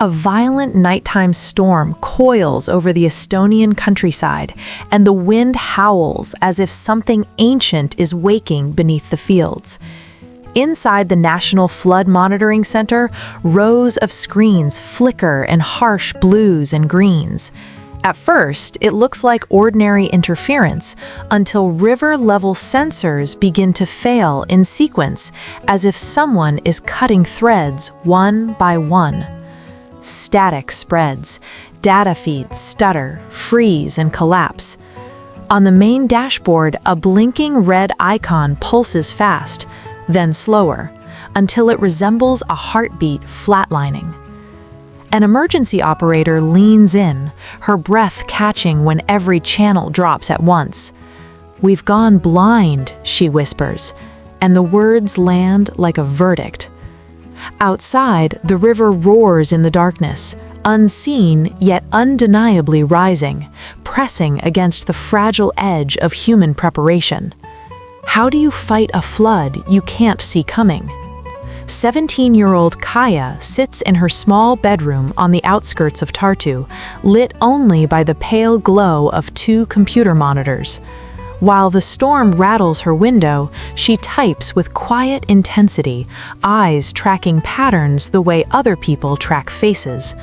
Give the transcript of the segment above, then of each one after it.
A violent nighttime storm coils over the Estonian countryside, and the wind howls as if something ancient is waking beneath the fields. Inside the National Flood Monitoring Center, rows of screens flicker in harsh blues and greens. At first, it looks like ordinary interference until river-level sensors begin to fail in sequence, as if someone is cutting threads one by one. Static spreads, data feeds stutter, freeze, and collapse. On the main dashboard, a blinking red icon pulses fast, then slower, until it resembles a heartbeat flatlining. An emergency operator leans in, her breath catching when every channel drops at once. "We've gone blind," she whispers, and the words land like a verdict. Outside, the river roars in the darkness, unseen yet undeniably rising, pressing against the fragile edge of human preparation. How do you fight a flood you can't see coming? 17-year-old Kaia sits in her small bedroom on the outskirts of Tartu, lit only by the pale glow of 2 computer monitors. While the storm rattles her window, she types with quiet intensity, eyes tracking patterns the way other people track faces.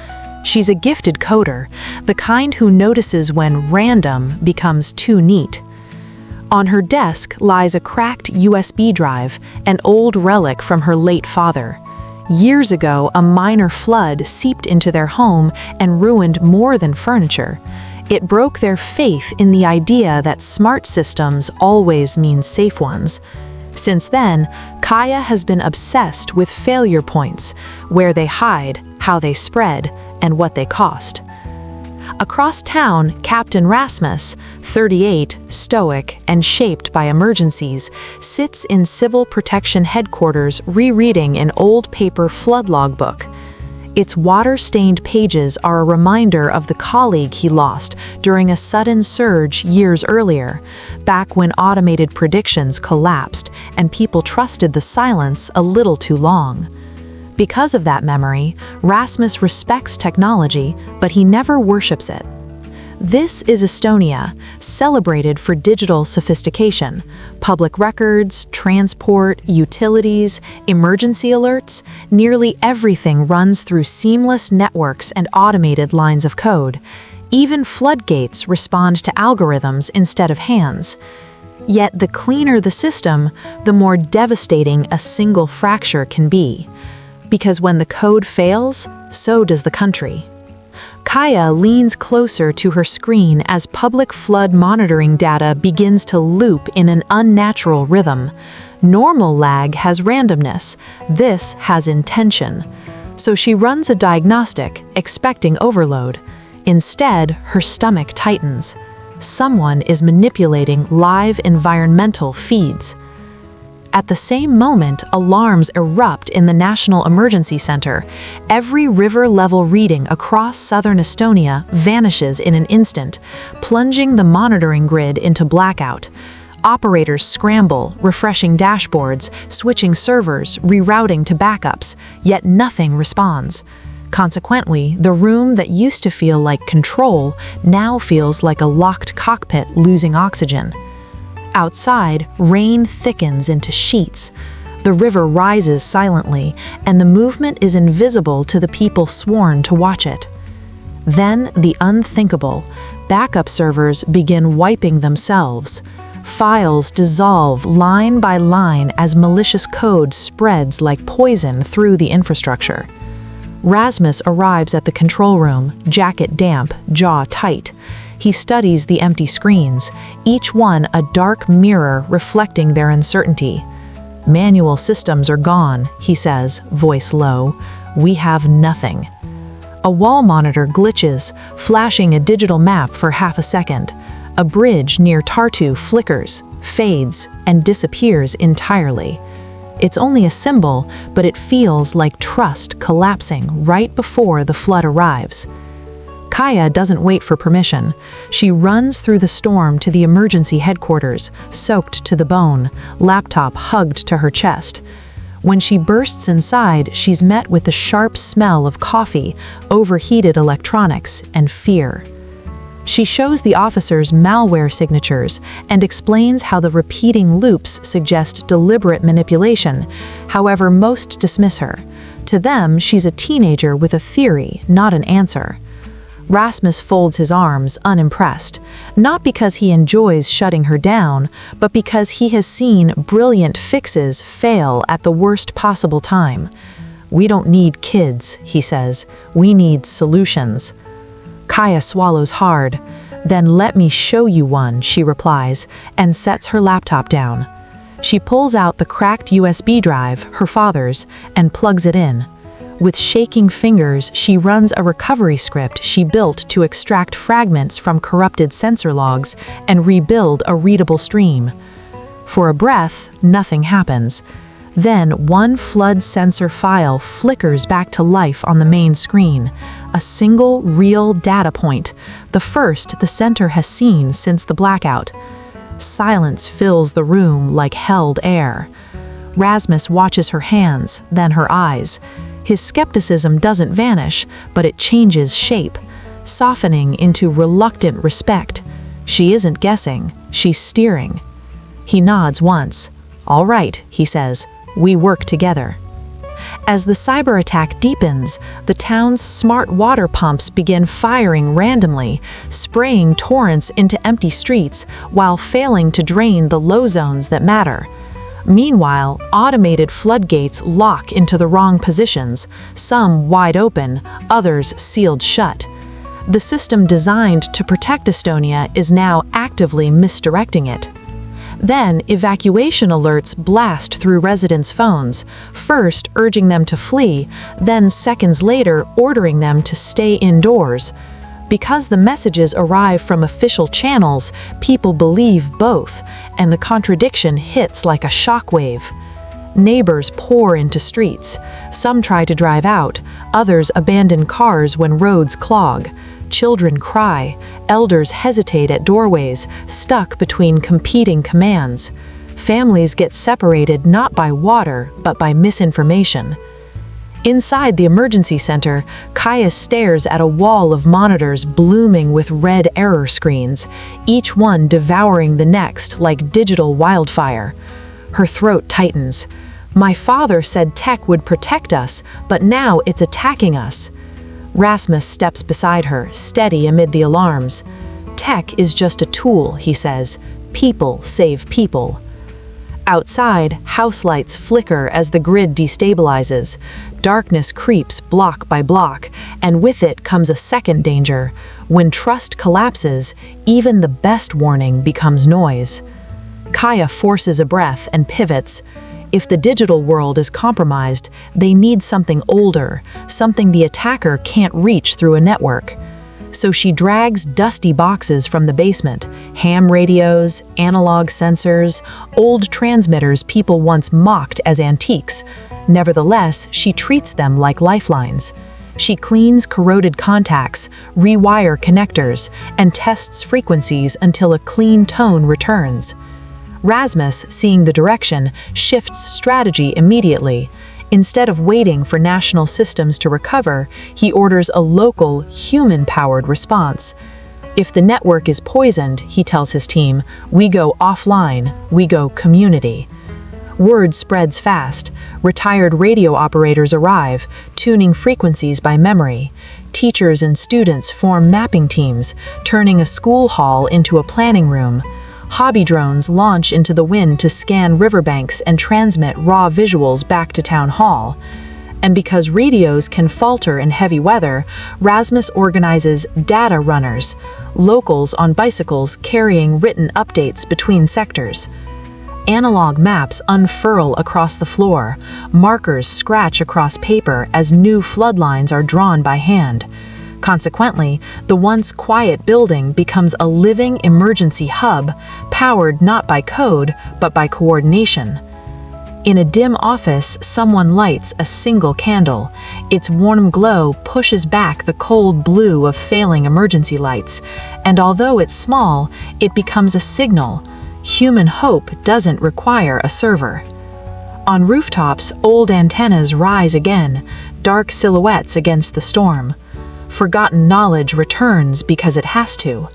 She's a gifted coder, the kind who notices when random becomes too neat. On her desk lies a cracked USB drive, an old relic from her late father. Years ago, a minor flood seeped into their home and ruined more than furniture. It broke their faith in the idea that smart systems always mean safe ones. Since then, Kaia has been obsessed with failure points, where they hide, how they spread, and what they cost. Across town, Captain Rasmus, 38, stoic and shaped by emergencies, sits in Civil Protection Headquarters rereading an old paper flood logbook. Its water-stained pages are a reminder of the colleague he lost during a sudden surge years earlier, back when automated predictions collapsed and people trusted the silence a little too long. Because of that memory, Rasmus respects technology, but he never worships it. This is Estonia, celebrated for digital sophistication. Public records, transport, utilities, emergency alerts, nearly everything runs through seamless networks and automated lines of code. Even floodgates respond to algorithms instead of hands. Yet the cleaner the system, the more devastating a single fracture can be. Because when the code fails, so does the country. Kaia leans closer to her screen as public flood monitoring data begins to loop in an unnatural rhythm. Normal lag has randomness, this has intention. So she runs a diagnostic, expecting overload. Instead, her stomach tightens. Someone is manipulating live environmental feeds. At the same moment, alarms erupt in the National Emergency Center. Every river-level reading across southern Estonia vanishes in an instant, plunging the monitoring grid into blackout. Operators scramble, refreshing dashboards, switching servers, rerouting to backups, yet nothing responds. Consequently, the room that used to feel like control now feels like a locked cockpit losing oxygen. Outside, rain thickens into sheets. The river rises silently, and the movement is invisible to the people sworn to watch it. Then, the unthinkable. Backup servers begin wiping themselves. Files dissolve line by line as malicious code spreads like poison through the infrastructure. Rasmus arrives at the control room, jacket damp, jaw tight. He studies the empty screens, each one a dark mirror reflecting their uncertainty. "Manual systems are gone," he says, voice low. "We have nothing." A wall monitor glitches, flashing a digital map for half a second. A bridge near Tartu flickers, fades, and disappears entirely. It's only a symbol, but it feels like trust collapsing right before the flood arrives. Kaia doesn't wait for permission. She runs through the storm to the emergency headquarters, soaked to the bone, laptop hugged to her chest. When she bursts inside, she's met with the sharp smell of coffee, overheated electronics, and fear. She shows the officers malware signatures and explains how the repeating loops suggest deliberate manipulation. However, most dismiss her. To them, she's a teenager with a theory, not an answer. Rasmus folds his arms, unimpressed, not because he enjoys shutting her down, but because he has seen brilliant fixes fail at the worst possible time. "We don't need kids," he says. "We need solutions." Kaia swallows hard. "Then let me show you one," she replies, and sets her laptop down. She pulls out the cracked USB drive, her father's, and plugs it in. With shaking fingers, she runs a recovery script she built to extract fragments from corrupted sensor logs and rebuild a readable stream. For a breath, nothing happens. Then one flood sensor file flickers back to life on the main screen. A single, real data point, the first the center has seen since the blackout. Silence fills the room like held air. Rasmus watches her hands, then her eyes. His skepticism doesn't vanish, but it changes shape, softening into reluctant respect. She isn't guessing, she's steering. He nods once. "All right," he says, "we work together." As the cyber attack deepens, the town's smart water pumps begin firing randomly, spraying torrents into empty streets while failing to drain the low zones that matter. Meanwhile, automated floodgates lock into the wrong positions, some wide open, others sealed shut. The system designed to protect Estonia is now actively misdirecting it. Then, evacuation alerts blast through residents' phones, first urging them to flee, then seconds later ordering them to stay indoors. Because the messages arrive from official channels, people believe both, and the contradiction hits like a shockwave. Neighbors pour into streets. Some try to drive out, others abandon cars when roads clog. Children cry, elders hesitate at doorways, stuck between competing commands. Families get separated not by water, but by misinformation. Inside the emergency center, Kaia stares at a wall of monitors blooming with red error screens, each one devouring the next like digital wildfire. Her throat tightens. "My father said tech would protect us, but now it's attacking us." Rasmus steps beside her, steady amid the alarms. "Tech is just a tool," he says. "People save people." Outside, house lights flicker as the grid destabilizes. Darkness creeps block by block, and with it comes a second danger. When trust collapses, even the best warning becomes noise. Kaia forces a breath and pivots. If the digital world is compromised, they need something older, something the attacker can't reach through a network. So she drags dusty boxes from the basement, ham radios, analog sensors, old transmitters people once mocked as antiques. Nevertheless, she treats them like lifelines. She cleans corroded contacts, rewire connectors, and tests frequencies until a clean tone returns. Rasmus, seeing the direction, shifts strategy immediately. Instead of waiting for national systems to recover, he orders a local, human-powered response. If the network is poisoned, he tells his team, we go offline, we go community. Word spreads fast. Retired radio operators arrive, tuning frequencies by memory. Teachers and students form mapping teams, turning a school hall into a planning room. Hobby drones launch into the wind to scan riverbanks and transmit raw visuals back to town hall. And because radios can falter in heavy weather, Rasmus organizes data runners, locals on bicycles carrying written updates between sectors. Analog maps unfurl across the floor, markers scratch across paper as new flood lines are drawn by hand. Consequently, the once quiet building becomes a living emergency hub, powered not by code, but by coordination. In a dim office, someone lights a single candle. Its warm glow pushes back the cold blue of failing emergency lights, and although it's small, it becomes a signal. Human hope doesn't require a server. On rooftops, old antennas rise again, dark silhouettes against the storm. Forgotten knowledge returns because it has to.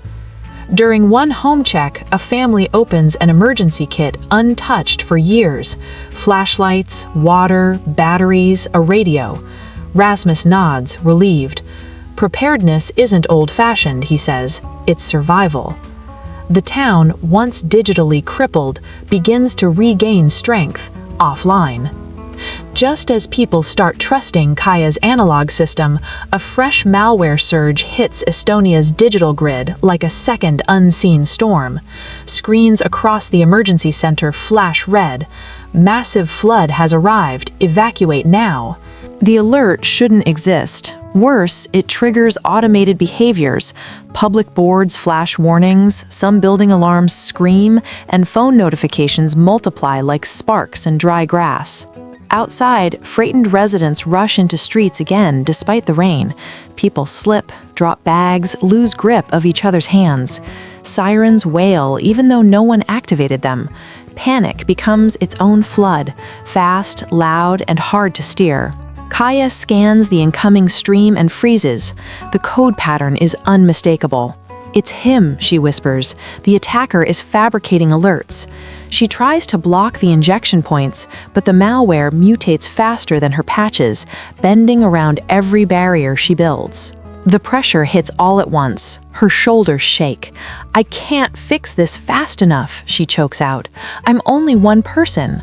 During one home check, a family opens an emergency kit untouched for years. Flashlights, water, batteries, a radio. Rasmus nods, relieved. Preparedness isn't old-fashioned, he says. It's survival. The town, once digitally crippled, begins to regain strength, offline. Just as people start trusting Kaia's analog system, a fresh malware surge hits Estonia's digital grid like a second unseen storm. Screens across the emergency center flash red. Massive flood has arrived. Evacuate now. The alert shouldn't exist. Worse, it triggers automated behaviors. Public boards flash warnings, some building alarms scream, and phone notifications multiply like sparks in dry grass. Outside, frightened residents rush into streets again despite the rain. People slip, drop bags, lose grip of each other's hands. Sirens wail even though no one activated them. Panic becomes its own flood, fast, loud, and hard to steer. Kaia scans the incoming stream and freezes. The code pattern is unmistakable. "It's him," she whispers. "The attacker is fabricating alerts." She tries to block the injection points, but the malware mutates faster than her patches, bending around every barrier she builds. The pressure hits all at once. Her shoulders shake. "I can't fix this fast enough," she chokes out. "I'm only one person."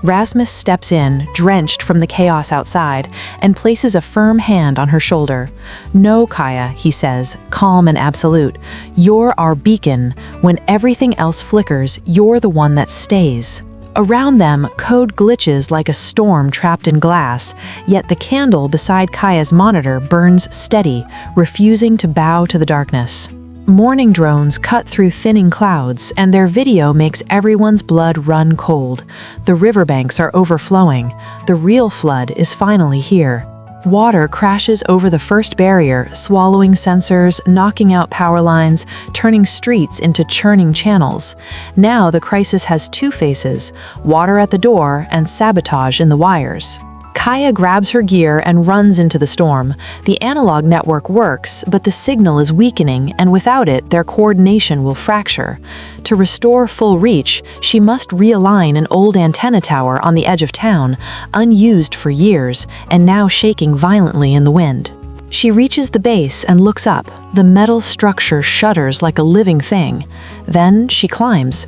Rasmus steps in, drenched from the chaos outside, and places a firm hand on her shoulder. "No, Kaia," he says, calm and absolute. "You're our beacon. When everything else flickers, you're the one that stays." Around them, code glitches like a storm trapped in glass, yet the candle beside Kaia's monitor burns steady, refusing to bow to the darkness. Morning drones cut through thinning clouds, and their video makes everyone's blood run cold. The riverbanks are overflowing. The real flood is finally here. Water crashes over the first barrier, swallowing sensors, knocking out power lines, turning streets into churning channels. Now the crisis has two faces: water at the door and sabotage in the wires. Kaia grabs her gear and runs into the storm. The analog network works, but the signal is weakening, and without it, their coordination will fracture. To restore full reach, she must realign an old antenna tower on the edge of town, unused for years, and now shaking violently in the wind. She reaches the base and looks up. The metal structure shudders like a living thing. Then she climbs.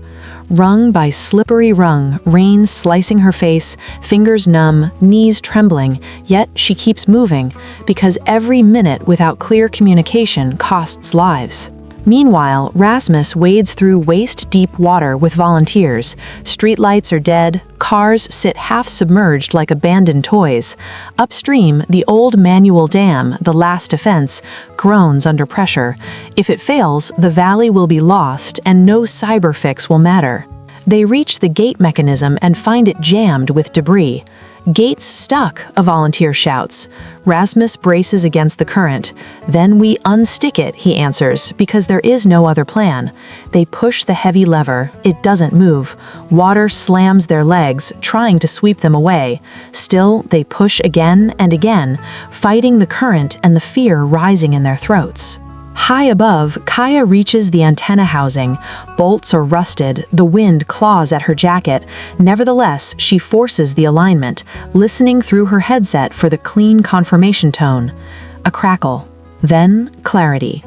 Rung by slippery rung, rain slicing her face, fingers numb, knees trembling, yet she keeps moving, because every minute without clear communication costs lives. Meanwhile, Rasmus wades through waist-deep water with volunteers. Streetlights are dead, cars sit half-submerged like abandoned toys. Upstream, the old manual dam, the last defense, groans under pressure. If it fails, the valley will be lost and no cyber fix will matter. They reach the gate mechanism and find it jammed with debris. "Gates stuck," a volunteer shouts. Rasmus braces against the current. "Then we unstick it," he answers, because there is no other plan. They push the heavy lever. It doesn't move. Water slams their legs, trying to sweep them away. Still, they push again and again, fighting the current and the fear rising in their throats. High above, Kaia reaches the antenna housing. Bolts are rusted, the wind claws at her jacket. Nevertheless, she forces the alignment, listening through her headset for the clean confirmation tone. A crackle. Then, clarity.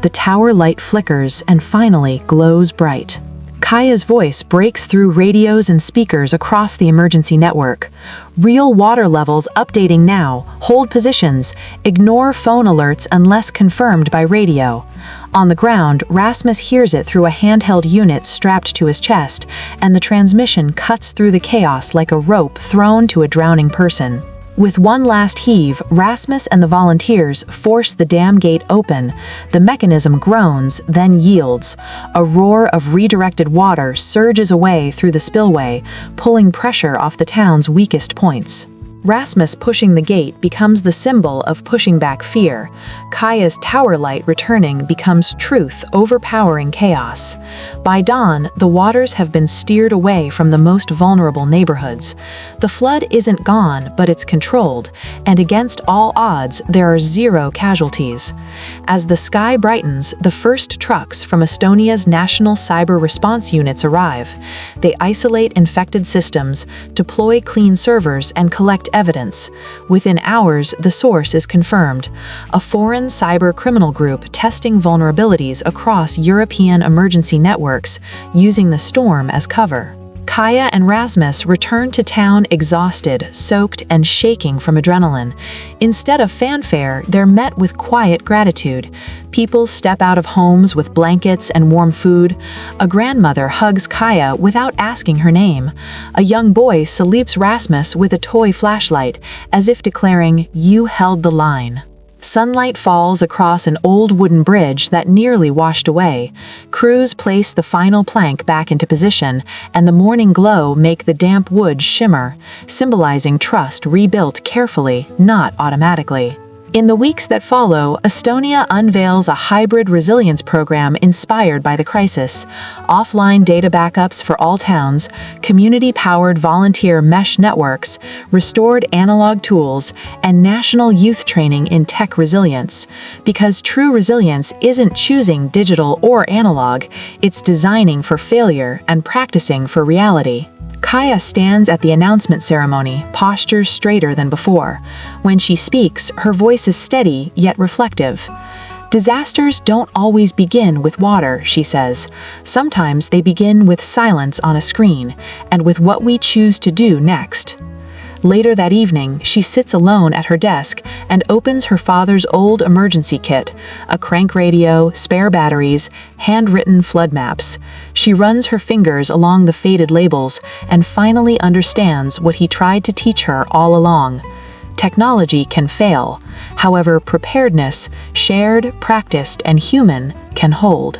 The tower light flickers and finally glows bright. Kaia's voice breaks through radios and speakers across the emergency network. "Real water levels updating now. Hold positions. Ignore phone alerts unless confirmed by radio." On the ground, Rasmus hears it through a handheld unit strapped to his chest, and the transmission cuts through the chaos like a rope thrown to a drowning person. With one last heave, Rasmus and the volunteers force the dam gate open. The mechanism groans, then yields. A roar of redirected water surges away through the spillway, pulling pressure off the town's weakest points. Rasmus pushing the gate becomes the symbol of pushing back fear. Kaia's tower light returning becomes truth overpowering chaos. By dawn, the waters have been steered away from the most vulnerable neighborhoods. The flood isn't gone, but it's controlled, and against all odds, there are 0 casualties. As the sky brightens, the first trucks from Estonia's national cyber response units arrive. They isolate infected systems, deploy clean servers, and collect evidence. Within hours, the source is confirmed: a foreign cyber criminal group testing vulnerabilities across European emergency networks, using the storm as cover. Kaia and Rasmus return to town exhausted, soaked, and shaking from adrenaline. Instead of fanfare, they're met with quiet gratitude. People step out of homes with blankets and warm food. A grandmother hugs Kaia without asking her name. A young boy salutes Rasmus with a toy flashlight, as if declaring, "You held the line." Sunlight falls across an old wooden bridge that nearly washed away. Crews place the final plank back into position, and the morning glow make the damp wood shimmer, symbolizing trust rebuilt carefully, not automatically. In the weeks that follow, Estonia unveils a hybrid resilience program inspired by the crisis. Offline data backups for all towns, community-powered volunteer mesh networks, restored analog tools, and national youth training in tech resilience. Because true resilience isn't choosing digital or analog, it's designing for failure and practicing for reality. Kaia stands at the announcement ceremony, posture straighter than before. When she speaks, her voice is steady yet reflective. Disasters don't always begin with water, she says. Sometimes they begin with silence on a screen, and with what we choose to do next. Later that evening, she sits alone at her desk and opens her father's old emergency kit, a crank radio, spare batteries, handwritten flood maps. She runs her fingers along the faded labels and finally understands what he tried to teach her all along. Technology can fail. However, preparedness, shared, practiced, and human, can hold.